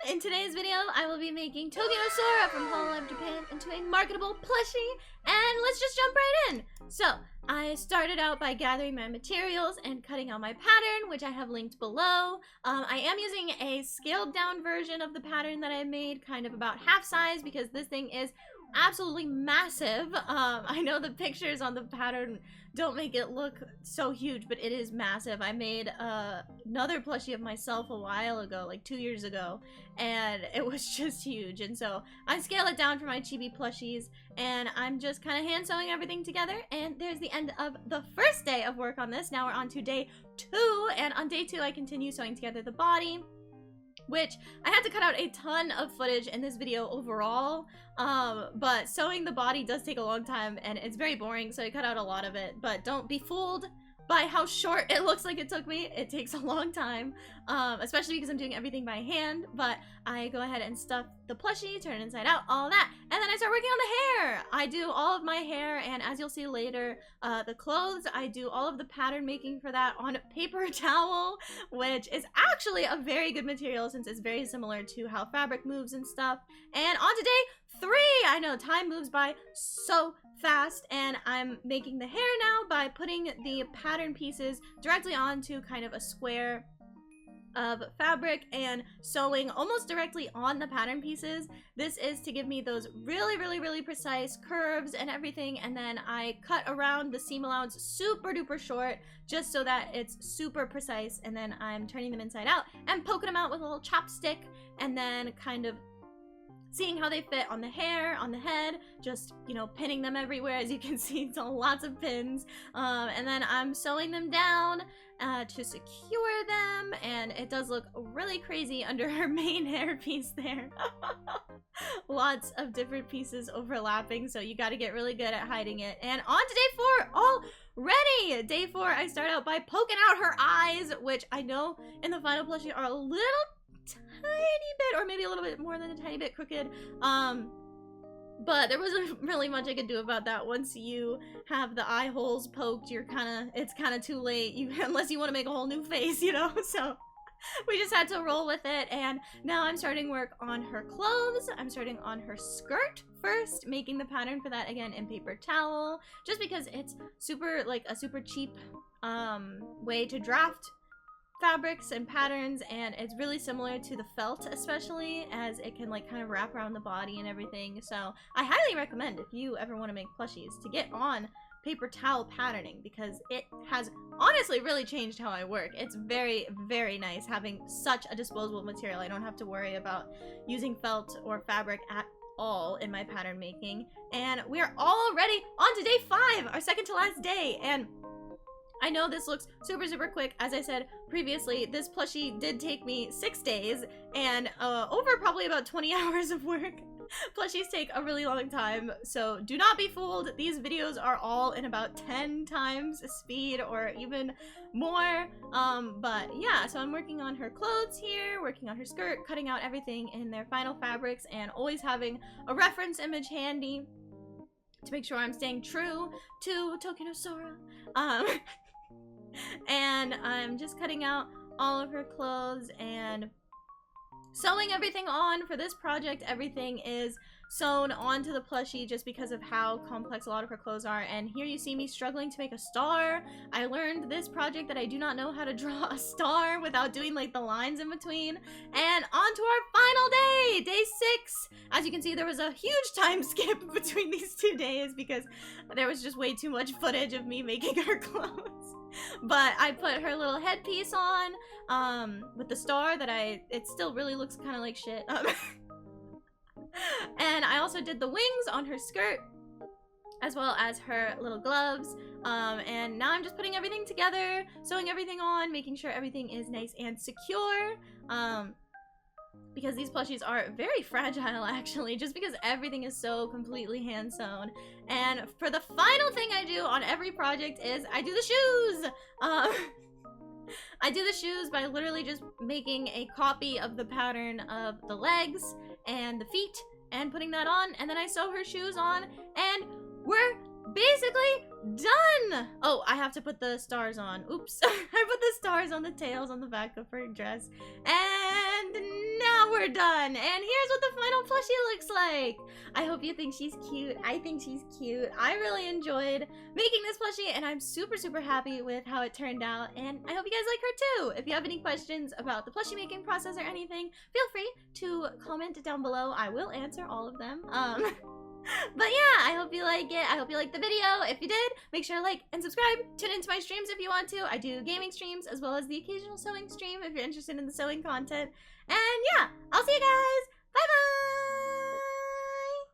In today's video, I will be making Tokino Sora from Laurrellive, Japan into a marketable plushie, and let's just jump right in. So, I started out by gathering my materials and cutting out my pattern, which I have linked below. I am using a scaled down version of the pattern that I made, kind of about half size, because this thing is absolutely massive. I know the pictures on the pattern don't make it look so huge, but it is massive. I made another plushie of myself a while ago, like 2 years ago, and it was just huge. And so I scale it down for my chibi plushies, and I'm just kind of hand sewing everything together. And there's the end of the first day of work on this. Now we're on to day 2, and on day 2 I continue sewing together the body, which I had to cut out a ton of footage in this video overall, but sewing the body does take a long time and it's very boring, so I cut out a lot of it. But don't be fooled by how short it looks like it took me. It takes a long time, especially because I'm doing everything by hand. But I go ahead and stuff the plushie, turn it inside out, all that, and then I start working on the hair. I do all of my hair, and as you'll see later, the clothes, I do all of the pattern making for that on paper towel, which is actually a very good material since it's very similar to how fabric moves and stuff. And on to day 3! I know, time moves by so fast, and I'm making the hair now by putting the pattern pieces directly onto kind of a square of fabric and sewing almost directly on the pattern pieces. This is to give me those really precise curves and everything, and then I cut around the seam allowance super duper short just so that it's super precise, and then I'm turning them inside out and poking them out with a little chopstick, and then kind of seeing how they fit on the hair, on the head, just, you know, pinning them everywhere. As you can see, so lots of pins. And then I'm sewing them down to secure them, and it does look really crazy under her main hair piece there. Lots of different pieces overlapping, so you got to get really good at hiding it. And on to day 4 already! Day 4, I start out by poking out her eyes, which I know in the final plushie are a little tiny bit, or maybe a little bit more than a tiny bit crooked, but there wasn't really much I could do about that. Once you have the eye holes poked, it's kind of too late, unless you want to make a whole new face, you know. So we just had to roll with it, and now I'm starting work on her clothes. I'm starting on her skirt first, making the pattern for that again in paper towel, just because it's super, like, a super cheap way to draft fabrics and patterns, and it's really similar to the felt, especially as it can, like, kind of wrap around the body and everything. So I highly recommend, if you ever want to make plushies, to get on paper towel patterning, because it has honestly really changed how I work. It's very nice having such a disposable material. I don't have to worry about using felt or fabric at all in my pattern making. And we are already on to day 5, our second to last day, and I know this looks super quick. As I said previously, this plushie did take me 6 days and over probably about 20 hours of work. Plushies take a really long time, so do not be fooled. These videos are all in about 10 times speed or even more. But yeah, so I'm working on her clothes here, working on her skirt, cutting out everything in their final fabrics, and always having a reference image handy to make sure I'm staying true to Tokino Sora. And I'm just cutting out all of her clothes and sewing everything on. For this project, everything is sewn onto the plushie just because of how complex a lot of her clothes are. And here you see me struggling to make a star. I learned this project that I do not know how to draw a star without doing, like, the lines in between. And on to our final day, day 6. As you can see, there was a huge time skip between these 2 days because there was just way too much footage of me making her clothes. But I put her little headpiece on with the star that it still really looks kind of like shit. And I also did the wings on her skirt, as well as her little gloves. And now I'm just putting everything together, sewing everything on, making sure everything is nice and secure. Because these plushies are very fragile, actually, just because everything is so completely hand sewn. And for the final thing I do on every project is I do the shoes. I do the shoes by literally just making a copy of the pattern of the legs and the feet and putting that on, and then I sew her shoes on, and we're basically done! Oh, I have to put the stars on. Oops. I put the stars on the tails on the back of her dress. And now we're we're done. And here's what the final plushie looks like. I hope you think she's cute. I think she's cute. I really enjoyed making this plushie, and I'm super, super happy with how it turned out. And I hope you guys like her too. If you have any questions about the plushie making process or anything, feel free to comment down below. I will answer all of them. But yeah, I hope you like it. I hope you liked the video. If you did, make sure to like and subscribe. Tune into my streams if you want to. I do gaming streams as well as the occasional sewing stream if you're interested in the sewing content. And yeah, I'll see you guys. Bye bye!